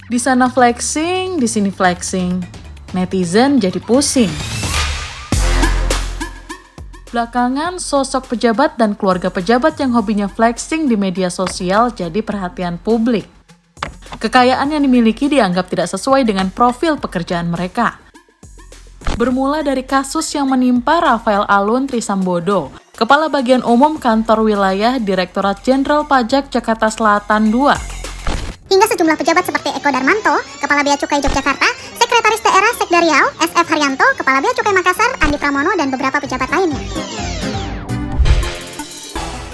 Di sana flexing, di sini flexing. Netizen jadi pusing. Belakangan, sosok pejabat dan keluarga pejabat yang hobinya flexing di media sosial jadi perhatian publik. Kekayaan yang dimiliki dianggap tidak sesuai dengan profil pekerjaan mereka. Bermula dari kasus yang menimpa Rafael Alun Trisambodo, Kepala Bagian Umum Kantor Wilayah Direktorat Jenderal Pajak Jakarta Selatan II. Hingga sejumlah pejabat seperti Eko Darmanto, Kepala Bea Cukai Yogyakarta, Sekretaris Daerah Sekda Riau, SF Haryanto, Kepala Bea Cukai Makassar, Andi Pramono, dan beberapa pejabat lainnya.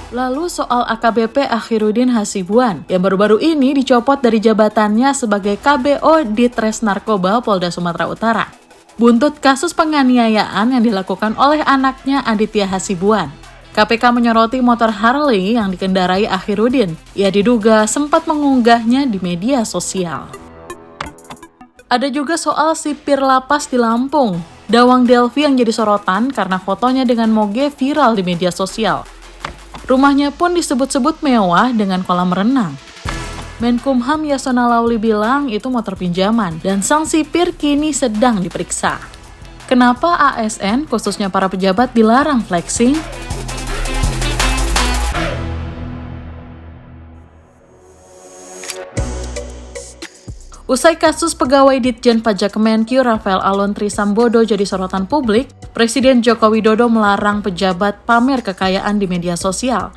Lalu soal AKBP Akhiruddin Hasibuan yang baru-baru ini dicopot dari jabatannya sebagai KBO Ditres Narkoba Polda Sumatera Utara. Buntut kasus penganiayaan yang dilakukan oleh anaknya Aditya Hasibuan. KPK menyoroti motor Harley yang dikendarai Akhiruddin. Ia diduga sempat mengunggahnya di media sosial. Ada juga soal sipir lapas di Lampung. Dawang Delvi yang jadi sorotan karena fotonya dengan moge viral di media sosial. Rumahnya pun disebut-sebut mewah dengan kolam renang. Menkumham Yasona Lauli bilang itu motor pinjaman dan sang sipir kini sedang diperiksa. Kenapa ASN, khususnya para pejabat, dilarang flexing? Usai kasus pegawai Ditjen Pajak Kemenkyu Rafael Alun Trisambodo jadi sorotan publik, Presiden Joko Widodo melarang pejabat pamer kekayaan di media sosial.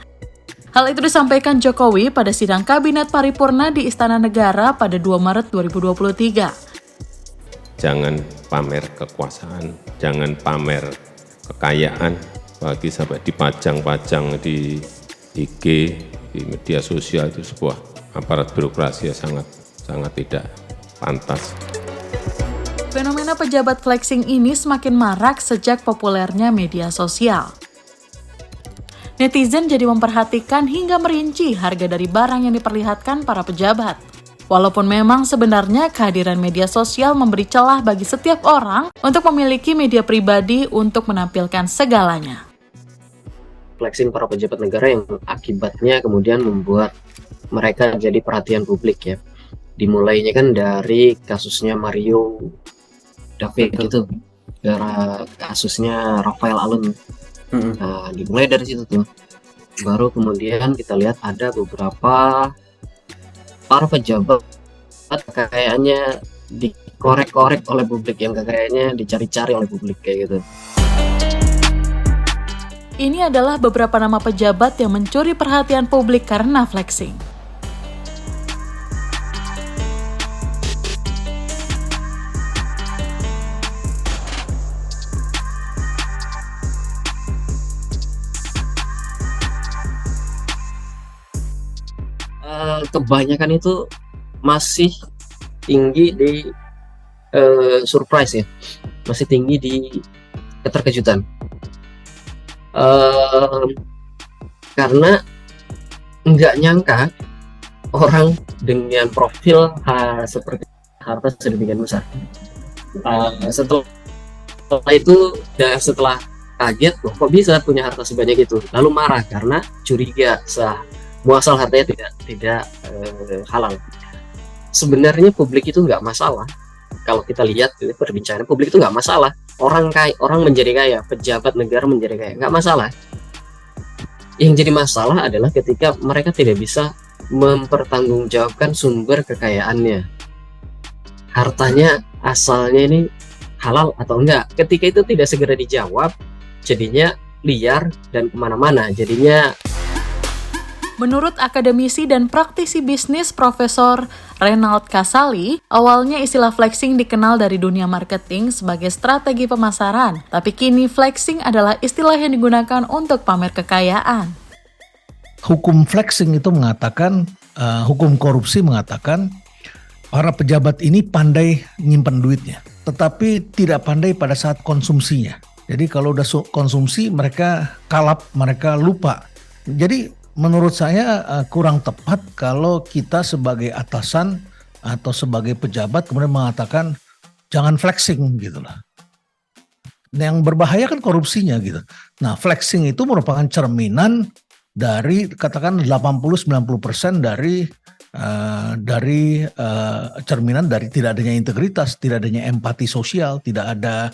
Hal itu disampaikan Jokowi pada sidang Kabinet Paripurna di Istana Negara pada 2 Maret 2023. Jangan pamer kekuasaan, jangan pamer kekayaan, bagi sampai dipajang-pajang di IG, di media sosial, itu sebuah aparat birokrasi yang sangat tidak pantas. Fenomena pejabat flexing ini semakin marak sejak populernya media sosial. Netizen jadi memperhatikan hingga merinci harga dari barang yang diperlihatkan para pejabat. Walaupun memang sebenarnya kehadiran media sosial memberi celah bagi setiap orang untuk memiliki media pribadi untuk menampilkan segalanya. Flexing para pejabat negara yang akibatnya kemudian membuat mereka jadi perhatian publik ya. Dimulainya kan dari kasusnya Mario David gitu, kasusnya Rafael Alun. Nah, dimulai dari situ tuh. Baru kemudian kita lihat ada beberapa para pejabat kekayaannya dikorek-korek oleh publik, yang kekayaannya dicari-cari oleh publik kayak gitu. Ini adalah beberapa nama pejabat yang mencuri perhatian publik karena flexing. Kebanyakan itu masih tinggi di surprise ya, masih tinggi di keterkejutan, karena nggak nyangka orang dengan profil seperti harta sedemikian besar. Setelah itu, setelah kaget, kok bisa punya harta sebanyak itu, lalu marah karena curiga muasal hartanya tidak halal. Sebenarnya publik itu nggak masalah. Kalau kita lihat perbincangan publik itu nggak masalah. Orang menjadi kaya, pejabat negara menjadi kaya, nggak masalah. Yang jadi masalah adalah ketika mereka tidak bisa mempertanggungjawabkan sumber kekayaannya. Hartanya asalnya ini halal atau enggak. Ketika itu tidak segera dijawab, jadinya liar dan kemana-mana. Jadinya Menurut akademisi dan praktisi bisnis Profesor Renald Kasali, awalnya istilah flexing dikenal dari dunia marketing sebagai strategi pemasaran, tapi kini flexing adalah istilah yang digunakan untuk pamer kekayaan. Hukum flexing itu mengatakan, hukum korupsi mengatakan para pejabat ini pandai nyimpen duitnya, tetapi tidak pandai pada saat konsumsinya. Jadi kalau udah konsumsi mereka kalap, mereka lupa. Jadi menurut saya kurang tepat kalau kita sebagai atasan atau sebagai pejabat kemudian mengatakan jangan flexing gitu lah. Yang berbahaya kan korupsinya gitu. Nah, flexing itu merupakan cerminan dari katakan 80-90% dari dari cerminan dari tidak adanya integritas, tidak adanya empati sosial, tidak ada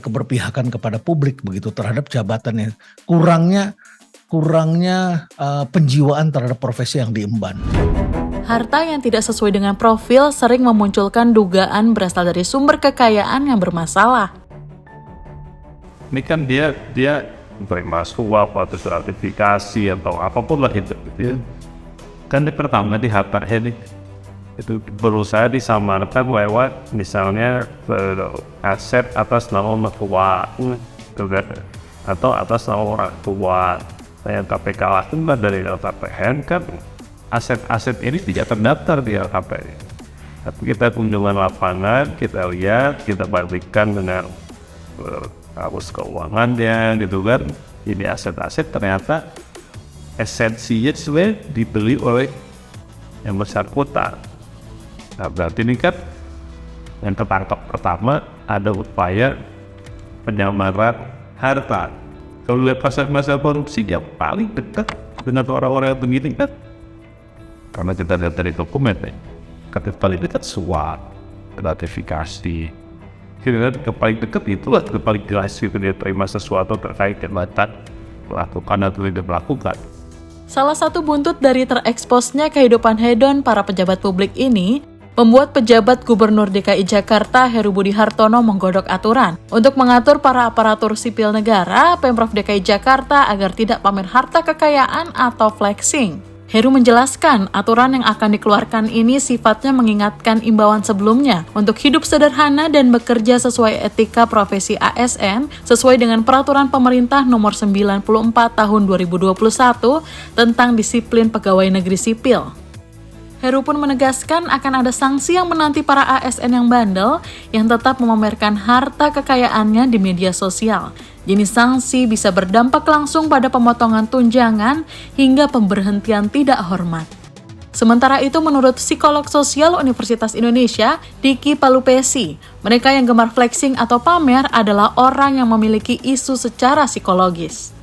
keberpihakan kepada publik begitu terhadap jabatannya, kurangnya penjiwaan terhadap profesi yang diemban. Harta yang tidak sesuai dengan profil sering memunculkan dugaan berasal dari sumber kekayaan yang bermasalah. Ini kan dia terima suap atau sertifikasi atau apapun lah itu. Kan pertama di hartanya itu berusaha disamarkan lewat misalnya aset atas nama mertua atau atas nama orang tua. Yang KPK lakukan dari LKPN kan aset-aset ini tidak terdaftar di LKPN. Tapi kita kunjungan lapangan, kita lihat, kita bandingkan dengan arus keuangannya gitu kan. Ini aset-aset ternyata esensinya sebenarnya dibeli oleh yang bersangkutan. Nah berarti ini kan yang tertangkap pertama ada upaya penyamaran harta. Kalau lihat pasal-pasal korupsi yang paling dekat dengan orang-orang yang begini kan, karena kita lihat dari dokumennya, kata paling dekat suap, gratifikasi. Kira-kira yang paling dekat itulah yang paling jelas itu dia terima sesuatu terkait jabatan, melakukan atau tidak melakukan. Salah satu buntut dari tereksposnya kehidupan hedon para pejabat publik ini membuat pejabat Gubernur DKI Jakarta Heru Budi Hartono menggodok aturan untuk mengatur para aparatur sipil negara Pemprov DKI Jakarta agar tidak pamer harta kekayaan atau flexing. Heru menjelaskan aturan yang akan dikeluarkan ini sifatnya mengingatkan imbauan sebelumnya untuk hidup sederhana dan bekerja sesuai etika profesi ASN sesuai dengan peraturan pemerintah nomor 94 tahun 2021 tentang disiplin pegawai negeri sipil. Heru pun menegaskan akan ada sanksi yang menanti para ASN yang bandel yang tetap memamerkan harta kekayaannya di media sosial. Jenis sanksi bisa berdampak langsung pada pemotongan tunjangan hingga pemberhentian tidak hormat. Sementara itu menurut psikolog sosial Universitas Indonesia, Diki Palupesi, mereka yang gemar flexing atau pamer adalah orang yang memiliki isu secara psikologis.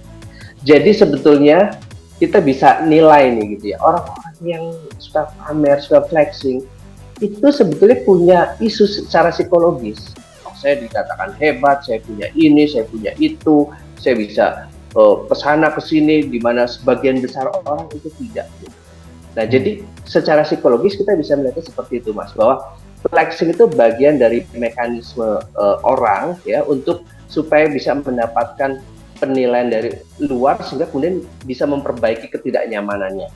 Jadi sebetulnya kita bisa nilai nih gitu ya, orang-orang yang suka pamer, suka flexing, itu sebetulnya punya isu secara psikologis. Saya dikatakan hebat, saya punya ini, saya punya itu, saya bisa kesana kesini, di mana sebagian besar orang itu tidak. Nah, jadi secara psikologis kita bisa melihatnya seperti itu, Mas, bahwa flexing itu bagian dari mekanisme orang ya untuk supaya bisa mendapatkan penilaian dari luar sehingga kemudian bisa memperbaiki ketidaknyamanannya.